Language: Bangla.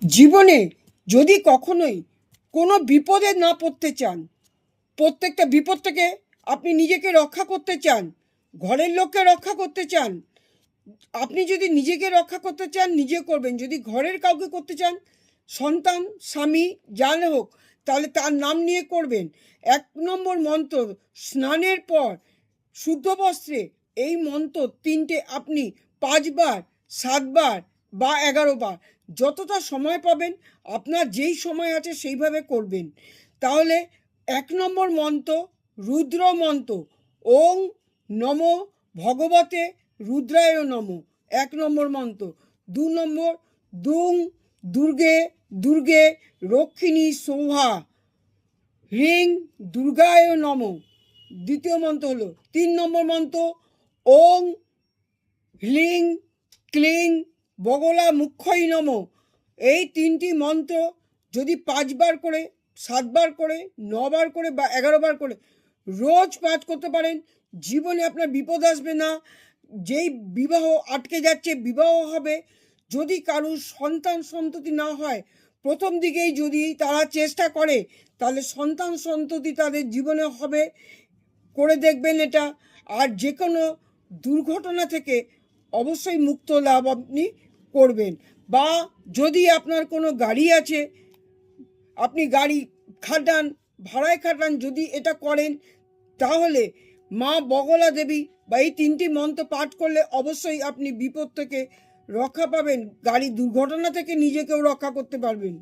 জীবনে যদি কখনোই কোনো বিপদে না পড়তে চান, প্রত্যেকটা বিপদ থেকে আপনি নিজেকে রক্ষা করতে চান, ঘরের লোককে রক্ষা করতে চান, আপনি যদি নিজেকে রক্ষা করতে চান নিজে করবেন, যদি ঘরের কাউকে করতে চান সন্তান স্বামী যান হোক, তাহলে তার নাম নিয়ে করবেন। 1 নম্বর মন্ত্র, স্নানের পর শুদ্ধ বস্ত্রে এই মন্ত্র 3টে আপনি 5 বার 7 বার বা 11 বার যতটা সময় পাবেন, আপনার যেই সময় আছে সেইভাবে করবেন। তাহলে 1 নম্বর মন্ত্র রুদ্র মন্ত্র, ওং নমো ভগবতে রুদ্রায় নমঃ, 1 নম্বর মন্ত্র। 2 নম্বর দুং দুর্গে দুর্গে রক্ষিণী শোভা হ্রিং দুর্গায় নমঃ, দ্বিতীয় মন্ত্র হলো। 3 নম্বর মন্ত্র ওং হ্লিং ক্লিং বগলা মুখ্যই নমঃ। এই 3টি মন্ত্র যদি 5 বার করে 7 বার করে 9 বার করে বা 11 বার করে রোজ পাঠ করতে পারেন, জীবনে আপনার বিপদ আসবে না। যেই বিবাহ আটকে যাচ্ছে বিবাহ হবে। যদি কারুর সন্তান সন্ততি না হয়, প্রথম দিকেই যদি তারা চেষ্টা করে তাহলে সন্তান সন্ততি তাদের জীবনে হবে, করে দেখবেন এটা। আর যে কোনো দুর্ঘটনা থেকে অবশ্যই মুক্ত লাভ আপনি করবেন। বা যদি আপনার কোনো গাড়ি আছে, আপনি গাড়ি খাটান, ভাড়ায় খাটান, যদি এটা করেন তাহলে মা বগলা দেবী বা এই 3টি মন্ত্র পাঠ করলে অবশ্যই আপনি বিপদ থেকে রক্ষা পাবেন, গাড়ি দুর্ঘটনা থেকে নিজেকেও রক্ষা করতে পারবেন।